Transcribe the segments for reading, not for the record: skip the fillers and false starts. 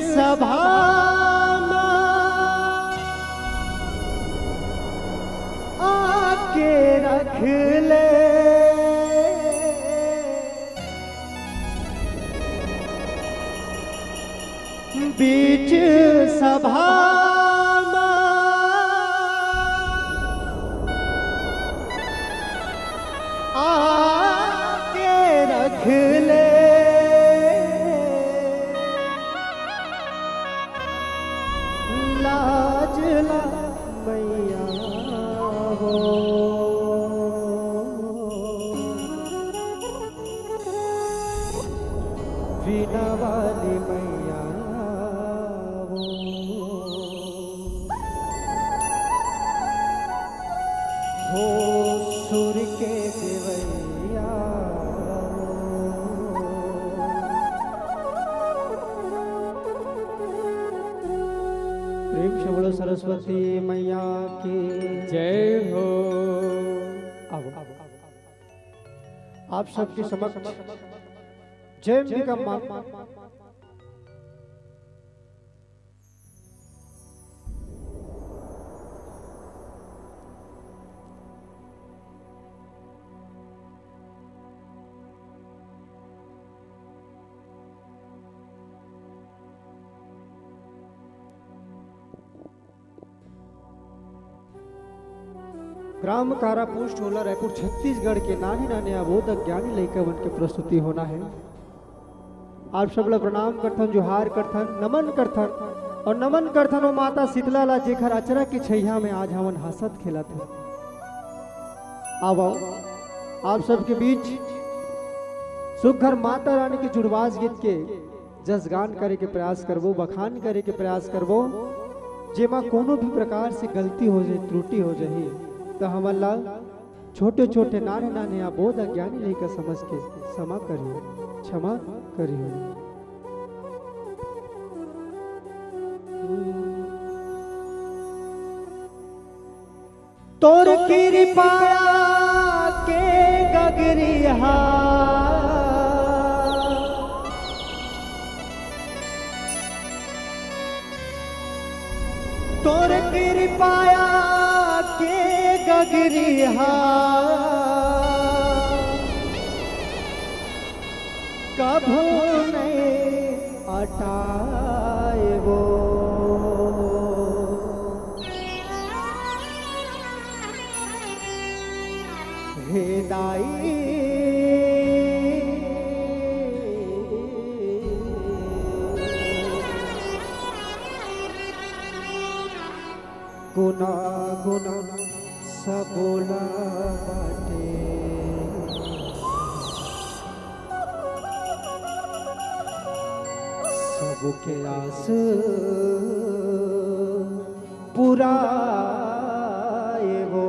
सभा आके रख ले, बीच सभा आके रख ले, लाज ला मैया हो, वीणा वाली मैया हो, सुर के देवैया प्रेम से बोलो सरस्वती मैया की जय हो। आप सबके समक्ष जय अंबिका मां ग्राम कारापुर टोला रायपुर छत्तीसगढ़ के नानी नानी अबोध ज्ञानी लड़का बन के प्रस्तुति होना है। आप सब लोग प्रणाम करथन, जोहार करथन, नमन करथन और नमन करथन वो माता शीतला ला जेखर अचरा की छैया में आज हमन हंसत खेलत है। आओ आप सबके बीच सुघर माता रानी के जुड़वास गीत के जसगान करे के प्रयास करबो, बखान करे के प्रयास करबो। जेमा कोनो भी प्रकार से गलती हो जाए, त्रुटि हो जाए तो हमला छोटे छोटे नाने नाने अबोध ज्ञानी लेकर समझ के क्षमा करिए, क्षमा करिए। तोर कृपा के गगरिया तोर कृपाया के गगरिया कभू नहीं हटाए वो, हे दाई गुना गुना सबोला बाटे, सबके आस पूरा वो,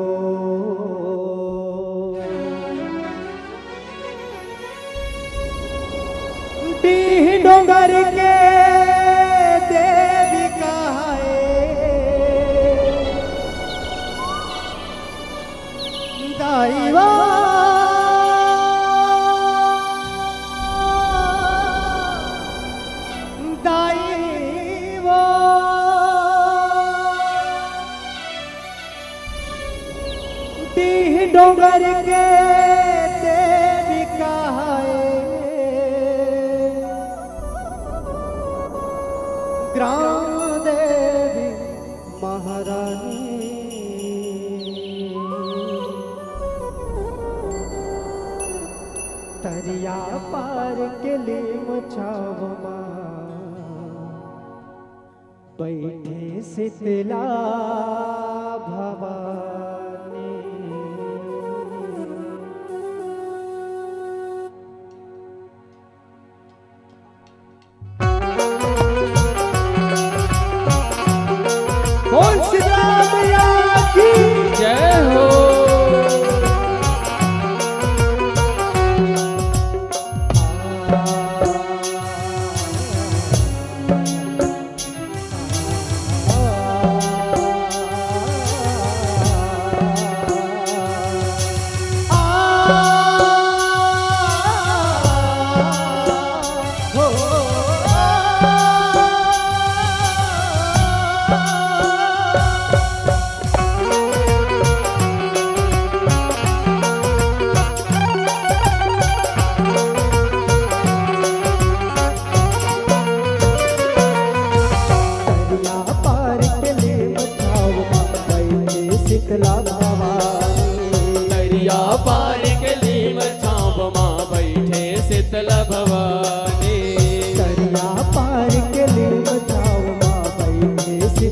डी डोंगर के देवी कहाए, दाईवा दाईवा डी डोंगर के देवी कहाए, ग्राम देवी महारानी तरिया पार के लिए मचावमा बैठे शीतला भवानी, बोल शीतला मैया की जय हो।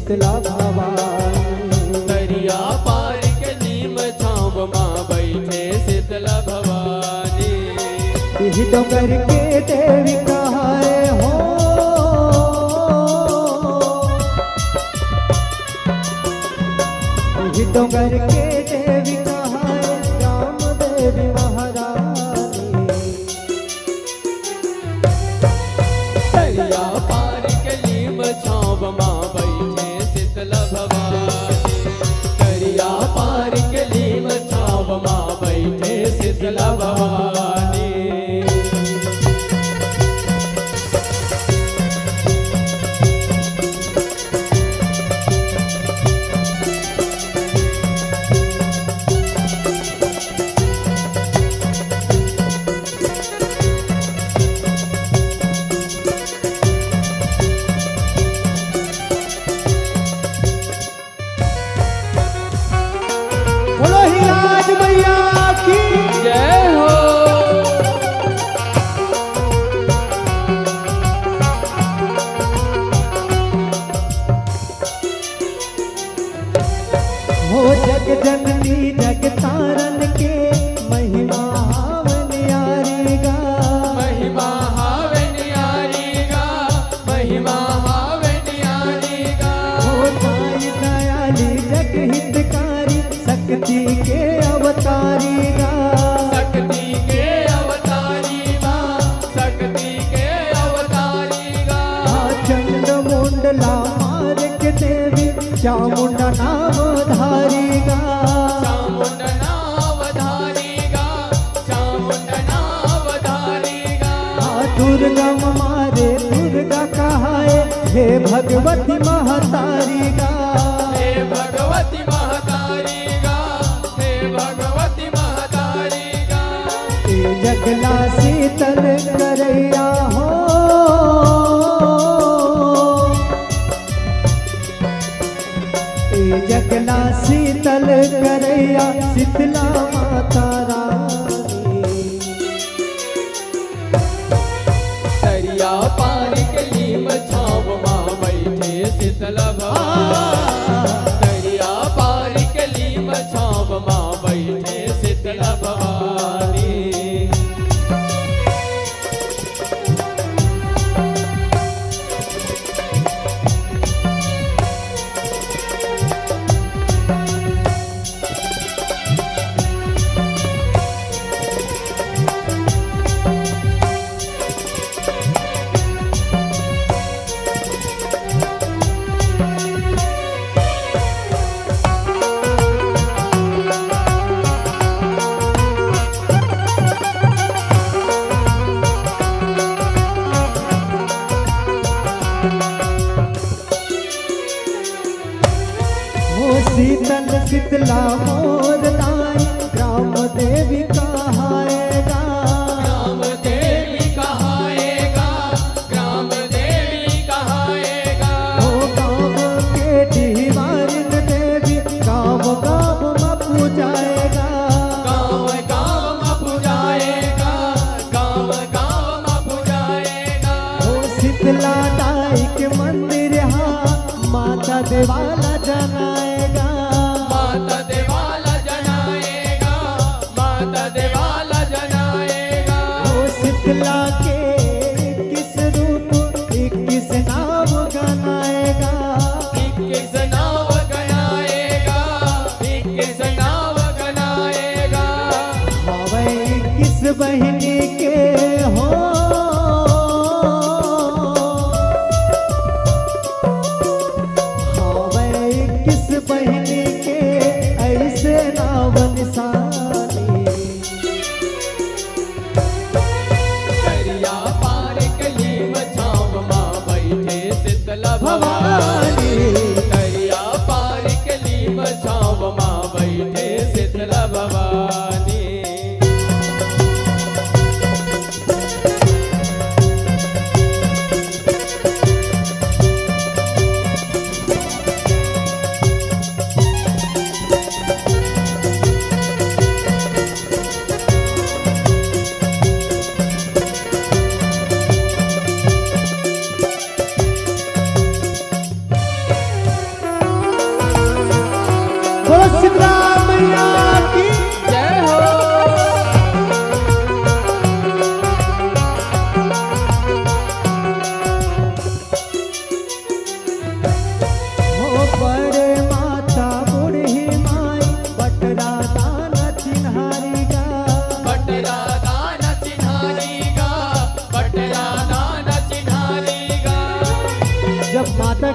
शीतला भवानी। दरिया पार के नीम छाँव माँ बैठे शीतला भवानी। इह डोंगर के देवी कहाए हो, इह डोंगर के देवी कहाए राम देवी महारानी। दरिया पार के नीम छाँव माँ बैठे शीतला भवानी। दरिया पार के नीम छाँव माँ बैठे शीतला भवानी। बोलो ही आज मैया की। जय हो। हो जग जननी जग तारन के महिमा हावन यारी गा। महिमा हावे न्यारी गा, महिमा हावे न्यारी गा। हो साई दयाली जग हितकारी शक्ति के अवतारी गा। शक्ति के अवतारी माँ, शक्ति के अवतारी गा। चंड मुंडला मार के देवी चामुंडा नाम धारी गा। चामुंड नाव धारी गा, चामुंड नाव धारी गा। दुर्गा मारे दुर्गा कहाए हे भगवती महतारी गा। हे भगवती महतारी गा, हे भगवती महतारी गा। ए जगला शीतल करैया हो, ए जगला शीतल करैया शीतला माता रानी। दरिया पार के नीम छाँव माँ बैठे शीतला भवानी। दरिया पार के नीम छाँव माँ बैठे शीतला भवानी। हो शीतल शीतला मोर लाई राम देवी कहाएगा। ग्राम देवी कहाएगा, ग्राम देवी कहाएगा। हो गाँव के दीवारिन देवी गाँव गाँव में पूजाएगा। गाँव गाँव में पुजाएगा, गाँव गाँव में पुजाएगा। हो शीतला दाई के मंदिर हाँ माता देवाला जनाएगा। माता देवाला जनाएगा, माता देवाला जनाएगा। हो शीतला के 21 रूप 21 नाम गनाएगा। 21 नाव गनाएगा, 21 नाव गनाएगा। हवे 21 बहिनी के हो, हवे 21 बहिनी के ऐसे नाम निशानी। दरिया पार के नीम छाँव माँ बैठे शीतला भवानी। दरिया पार के नीम छाँव माँ बैठे शीतला भवानी।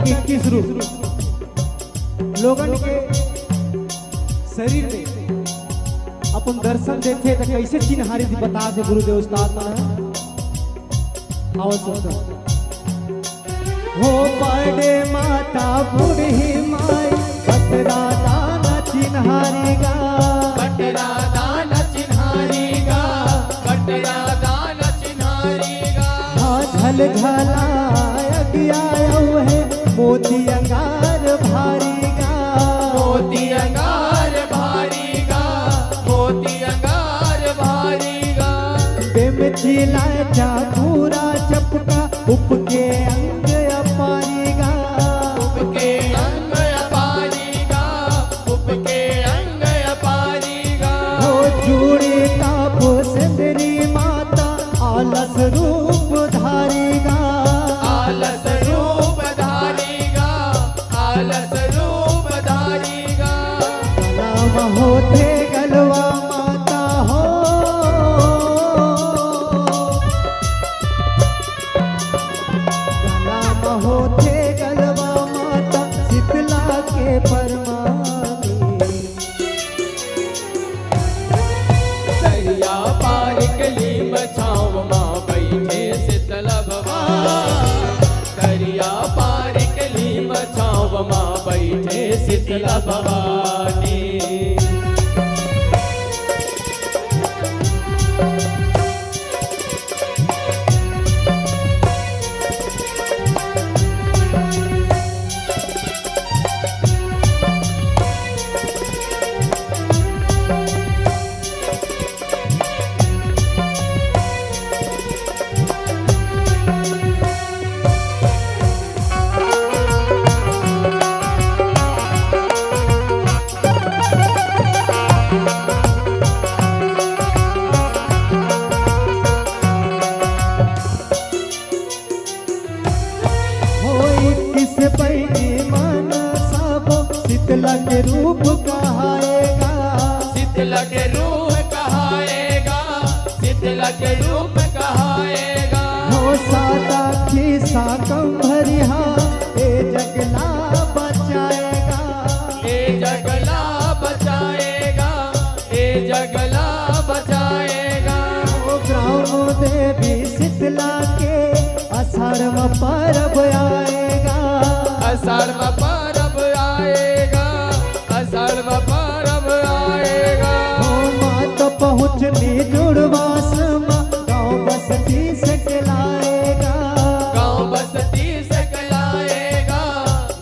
के 21 रूप लोगन के शरीर में अपन दर्शन देखे तो कैसे चिन्हारी थी बता दे गुरुदेव उस्ताद मन आवश्यक हो बड़े माता बूढ़ी माई बटरा दाना चिन्हारी गा बटरा दान चिन्हारी गा बटरा दान चिन्हारी गा झल झलाया है मोती अंगार भारी गा मोती अंगार भारी गा मोती अंगार भारी गा बेमचिला चाकूरा चपका उपके अंग अपारी गा उपके अंग अपारी गा उपके अंग अपारी गा हो जूड़ी ताप सिंदरी माता आलस रूप धारी गा आलस रूप धारी गा आलस रूप धारी गा नाम होते गलवा माता हो नाम होते गलवा माता शीतला के परमानी दरिया पार कली बचाव माँ बैठे शीतल भवानी दरिया पार कली बचाव माँ बैठे शीतल भवानी किस पैनी मन सब शीतला के रूप कहाएगा शीतल के रूप कहाएगा शीतल के रूप कहाएगा हो सादा खीसा कम भरिहा ए जगला बचाएगा ए जगला बचाएगा ए जगला बचाएगा हो ग्राम देवी शीतला के अषाढ़ परब आएगा अषाढ़ परब आएगा अषाढ़ परब आएगा हो मात पहुँचनी जुड़वास गाँव बस्ती से खिलाएगा गाँव बस्ती से कलाएगा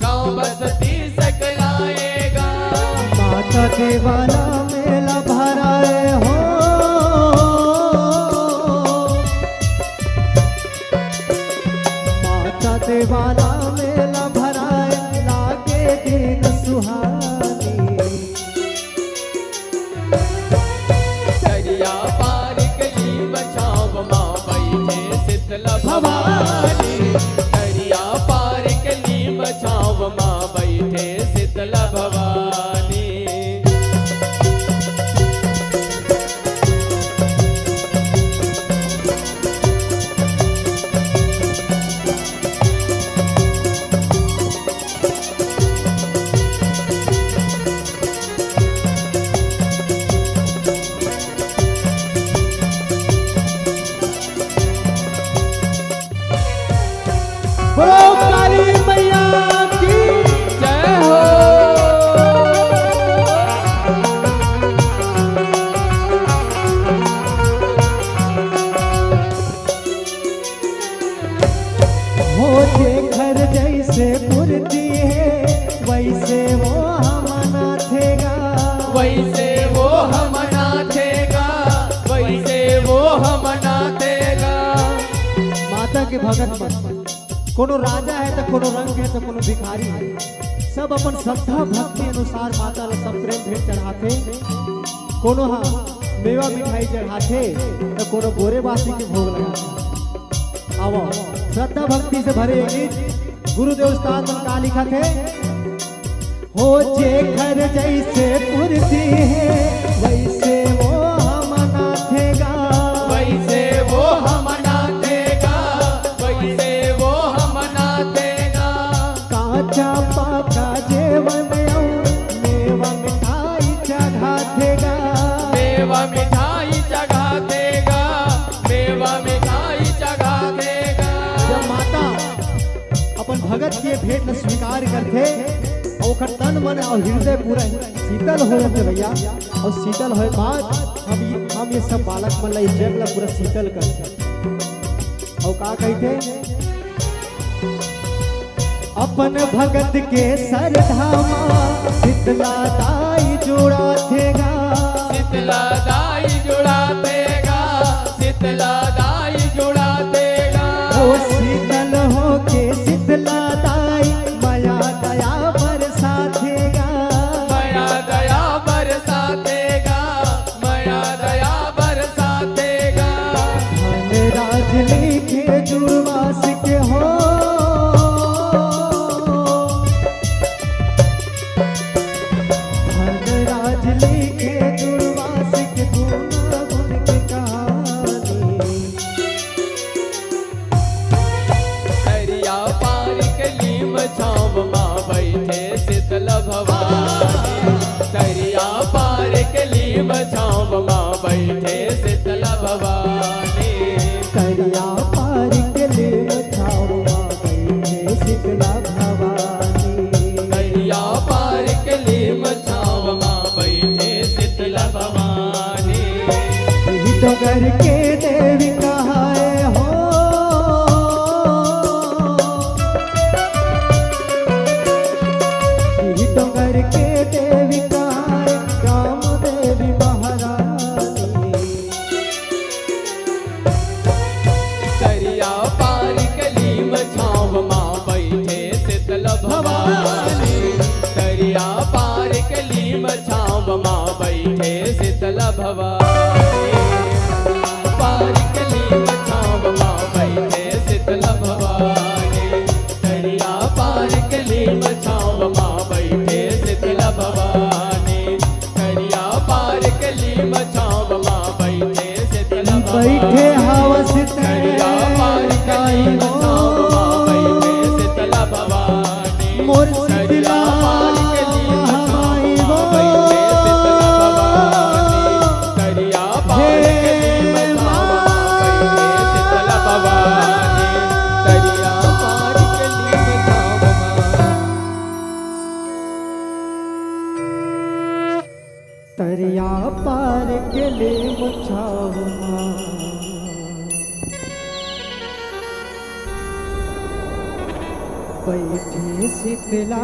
गाँव बस्ती से कलाएगा माता देवाला मेला भराए हो माता देवाला मेला भराए लागे दिन सुहानी दरिया पार कली बचाव माँ बैठे शीतल भवानी दरिया पार कली बचाव माँ बैठे शीतल भवानी बोलो काली मैया की जय हो हो जे घर जैसे पूर्ति है वैसे वो हम नाथेगा वैसे वो हम नाथेगा वैसे वो हम नाथेगा माता के भगत मन कोनो राजा है तो कोनो रंग है तो कोनो भिखारी है सब अपन श्रद्धा भक्ति अनुसार माता ला सब प्रेम भेंट चढ़ाते कोनो हाँ मेवा मिठाई चढ़ाते तो कोनो गोरे बासी के भोग लगाते आवो श्रद्धा भक्ति से भरे एक गीत गुरुदेव उस्ताद मन का लिखा थे हो जे घर जैसे पूर्ति है वैसे वो हम नाथेगा वैसे वो हम नाथेगा वैसे वो हम नाथेगा भगत के भेंट ल स्वीकार करथे और ओकर तन मन और हृदय पूरा शीतल हो जाते भैया। और शीतल होए बाद हम ये सब बालक मन ला जग ला पूरा शीतल करथे। और का कहथे अपन भगत के सरधामा शीतला दाई जोड़ा थेगा, शीतला दाई जुड़ा देगा, शीतला दाई जुड़ा देगा। ओ शीतल हो के शीतला दाई माया दया बरसा देगा, माया दया बरसा देगा, माया दया बरसा देगा। धन राज लेके जुड़वास के हो, धन राज लेके जुड़वास के गुण गुण के कहानी। दरिया पार कलीम छाँव माँ बैठे शीतल भवानी, दरिया पार कलीम छाँव माँ बैठे शीतल भवानी। करिया पार के लिए छावा बैठे शीतला भवानी। दरिया पार कलीम छाँव माँ बैठे शीतल भवानी। यही तो घर के देवी कहाए हो, यही तो घर के देवी कहाए राम देवी महारानी। दरिया पार कलीम छाँव माँ बैठे शीतल भवानी, दरिया पार कलीम छाँव माँ बैठे शीतल भवानी। पार कलीम छाँव माँ बैठे शीतल भवानी, दरिया पार कलीम छाँव माँ बैठे शीतल भवानी, दरिया पार कलीम छाँव माँ बैठे शीतल भवानी। बैठे हवस दरिया पार कलीम छाँव माँ बैठे शीतल भवानी, मोर दरिया शीतला पार कलीम हमाई छाँव वो। माँ बैठे शीतल भवानी, दरिया पार कलीम छाँव माँ बैठे शीतल भवानी, दरिया पार कलीम छाँव माँ। तरिया पार के लिए मुछावा बैठे शीतला